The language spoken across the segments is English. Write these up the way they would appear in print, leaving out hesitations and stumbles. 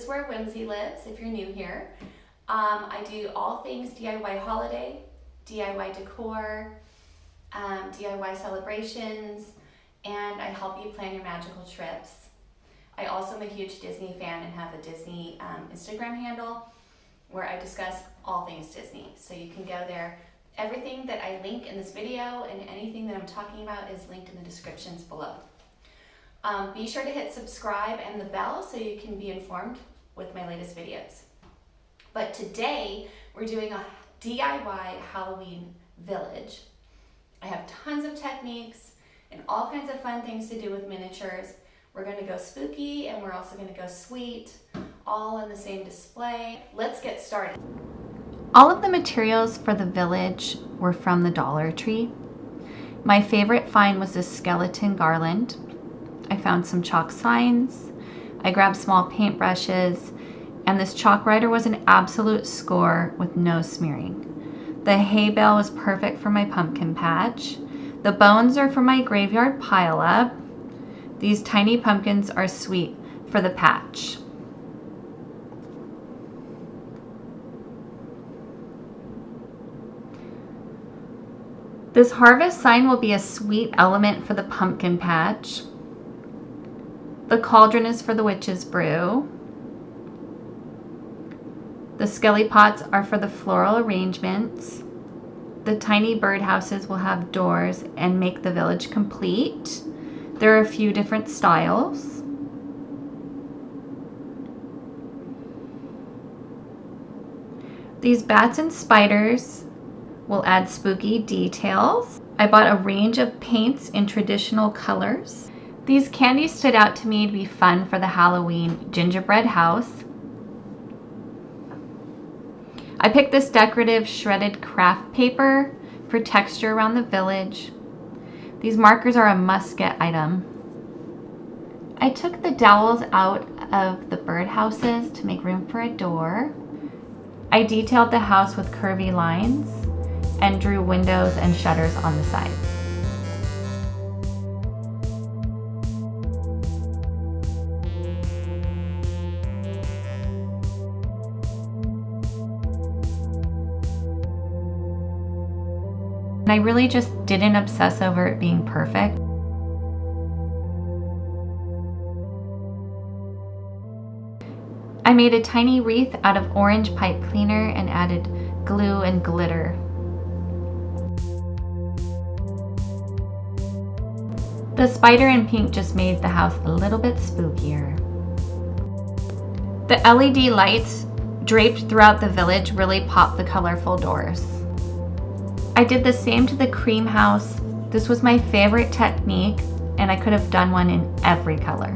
is where Whimsy lives if you're new here. I do all things DIY holiday, DIY decor, DIY celebrations, and I help you plan your magical trips. I also am a huge Disney fan and have a Disney Instagram handle where I discuss all things Disney. So you can go there. Everything that I link in this video and anything that I'm talking about is linked in the descriptions below. Be sure to hit subscribe and the bell so you can be informed with my latest videos. But today we're doing a DIY Halloween village. I have tons of techniques and all kinds of fun things to do with miniatures. We're going to go spooky and we're also going to go sweet, all in the same display. Let's get started. All of the materials for the village were from the Dollar Tree. My favorite find was this skeleton garland. I found some chalk signs. I grabbed small paintbrushes, and this chalk writer was an absolute score with no smearing. The hay bale was perfect for my pumpkin patch. The bones are for my graveyard pile up. These tiny pumpkins are sweet for the patch. This harvest sign will be a sweet element for the pumpkin patch. The cauldron is for the witch's brew. The skelly pots are for the floral arrangements. The tiny birdhouses will have doors and make the village complete. There are a few different styles. These bats and spiders will add spooky details. I bought a range of paints in traditional colors. These candies stood out to me to be fun for the Halloween gingerbread house. I picked this decorative shredded craft paper for texture around the village. These markers are a must-get item. I took the dowels out of the birdhouses to make room for a door. I detailed the house with curvy lines and drew windows and shutters on the sides. And I really just didn't obsess over it being perfect. I made a tiny wreath out of orange pipe cleaner and added glue and glitter. The spider in pink just made the house a little bit spookier. The LED lights draped throughout the village really popped the colorful doors. I did the same to the cream house. This was my favorite technique, and I could have done one in every color.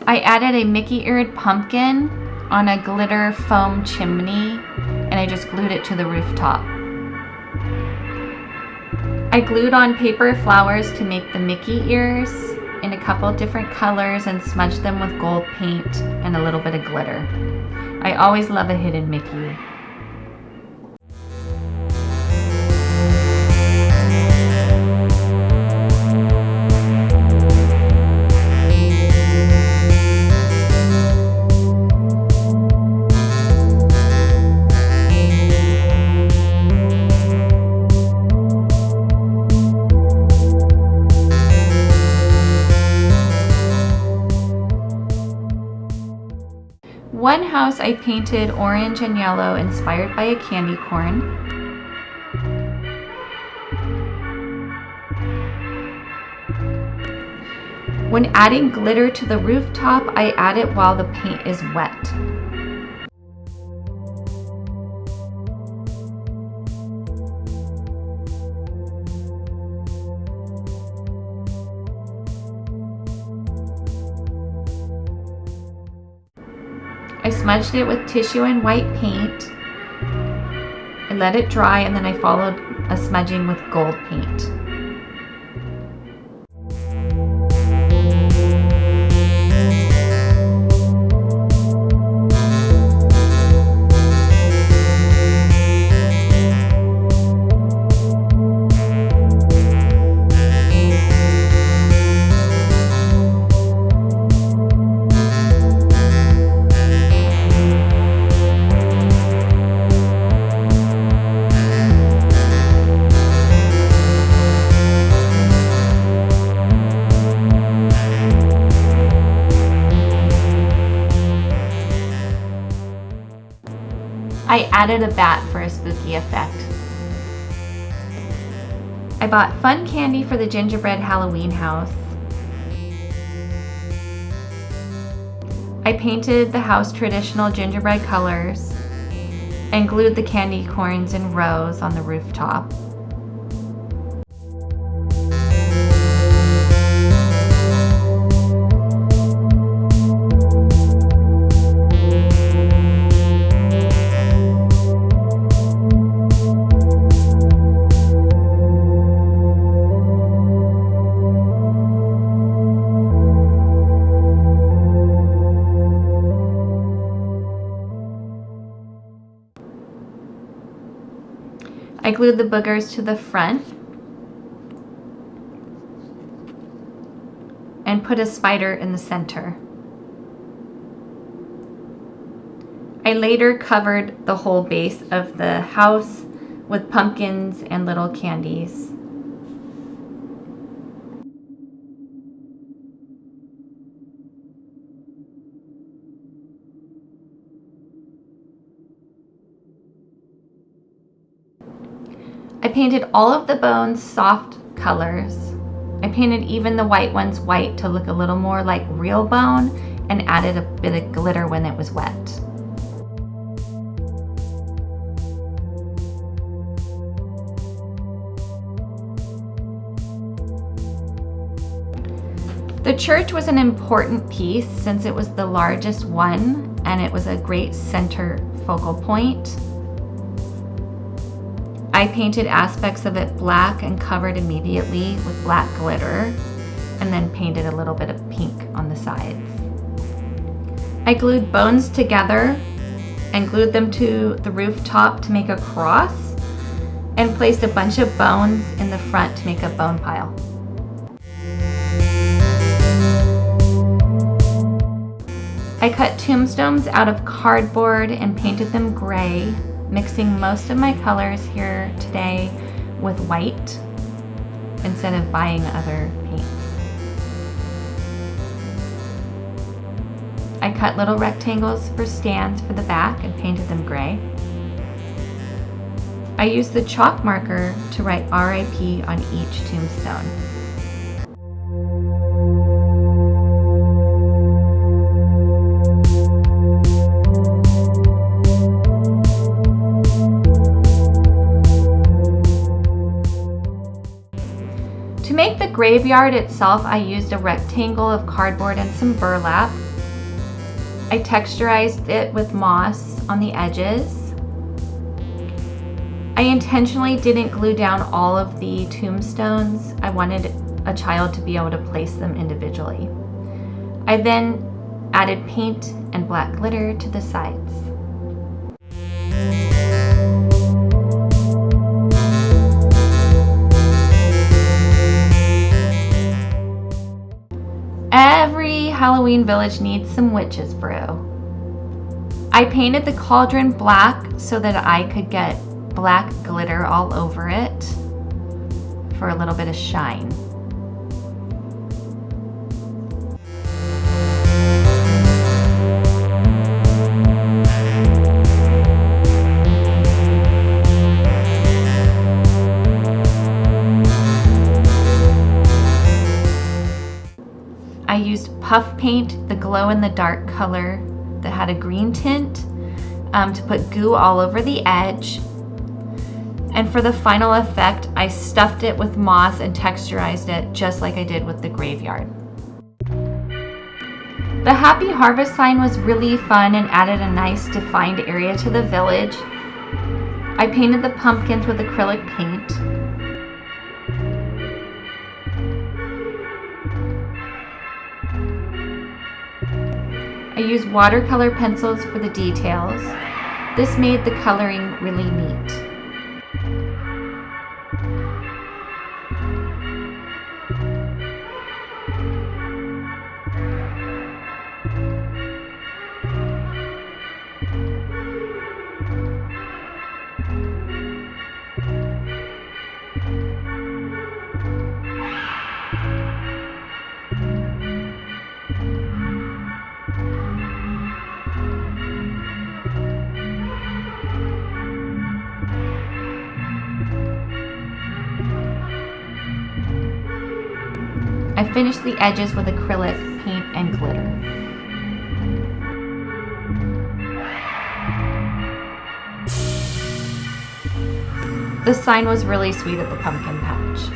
I added a Mickey-eared pumpkin on a glitter foam chimney, and I just glued it to the rooftop. I glued on paper flowers to make the Mickey ears in a couple different colors and smudged them with gold paint and a little bit of glitter. I always love a hidden Mickey. One house I painted orange and yellow inspired by a candy corn. When adding glitter to the rooftop, I add it while the paint is wet. I smudged it with tissue and white paint. I let it dry, and then I followed a smudging with gold paint. I added a bat for a spooky effect. I bought fun candy for the gingerbread Halloween house. I painted the house traditional gingerbread colors and glued the candy corns in rows on the rooftop. I glued the boogers to the front and put a spider in the center. I later covered the whole base of the house with pumpkins and little candies. I painted all of the bones soft colors. I painted even the white ones white to look a little more like real bone and added a bit of glitter when it was wet. The church was an important piece since it was the largest one and it was a great center focal point. I painted aspects of it black and covered immediately with black glitter, and then painted a little bit of pink on the sides. I glued bones together and glued them to the rooftop to make a cross, and placed a bunch of bones in the front to make a bone pile. I cut tombstones out of cardboard and painted them gray, mixing most of my colors here today with white instead of buying other paints. I cut little rectangles for stands for the back and painted them gray. I used the chalk marker to write RIP on each tombstone. To make the graveyard itself, I used a rectangle of cardboard and some burlap. I texturized it with moss on the edges. I intentionally didn't glue down all of the tombstones. I wanted a child to be able to place them individually. I then added paint and black glitter to the sides. Every Halloween village needs some witch's brew. I painted the cauldron black so that I could get black glitter all over it for a little bit of shine. I used puff paint, the glow-in-the-dark color that had a green tint, to put goo all over the edge. And for the final effect, I stuffed it with moss and texturized it just like I did with the graveyard. The Happy Harvest sign was really fun and added a nice defined area to the village. I painted the pumpkins with acrylic paint. I used watercolor pencils for the details. This made the coloring really neat. I finished the edges with acrylic paint and glitter. The sign was really sweet at the pumpkin patch.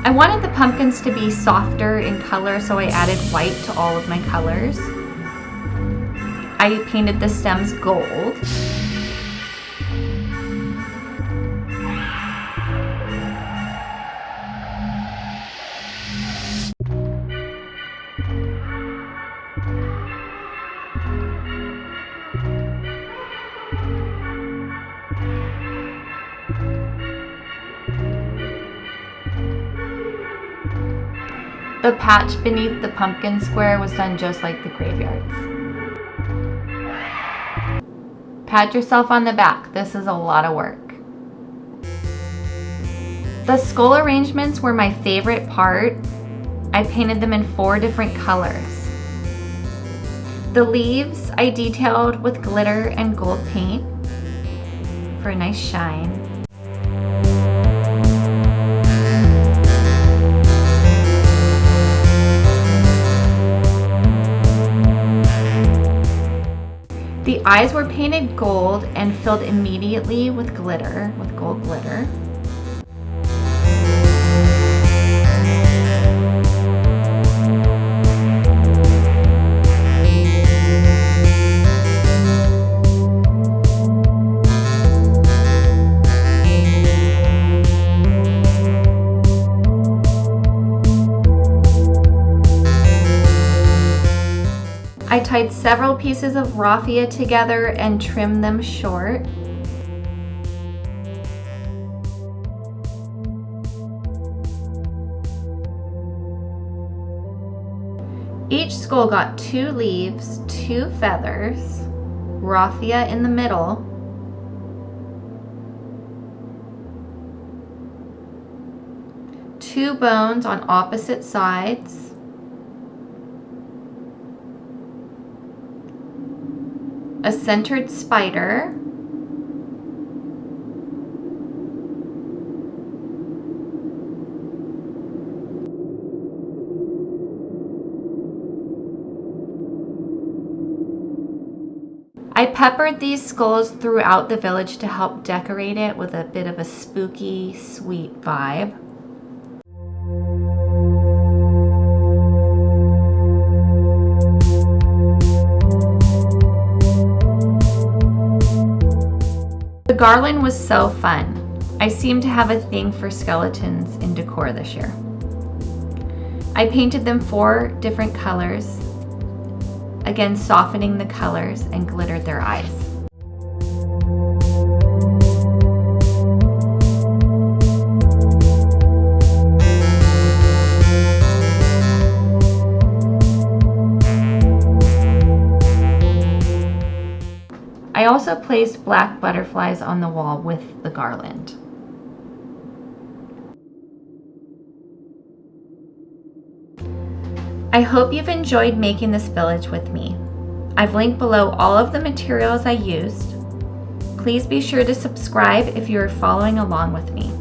I wanted the pumpkins to be softer in color, so I added white to all of my colors. I painted the stems gold. The patch beneath the pumpkin square was done just like the graveyards. Pat yourself on the back, this is a lot of work. The skull arrangements were my favorite part. I painted them in 4 different colors. The leaves I detailed with glitter and gold paint for a nice shine. The eyes were painted gold and filled immediately with glitter, with gold glitter. I tied several pieces of raffia together and trimmed them short. Each skull got 2 leaves, 2 feathers, raffia in the middle, two bones on opposite sides, a centered spider, I peppered these skulls throughout the village to help decorate it with a bit of a spooky, sweet vibe. The garland was so fun. I seem to have a thing for skeletons in decor this year. I painted them 4 different colors, again softening the colors, and glittered their eyes. I also placed black butterflies on the wall with the garland. I hope you've enjoyed making this village with me. I've linked below all of the materials I used. Please be sure to subscribe if you are following along with me.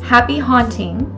Happy haunting!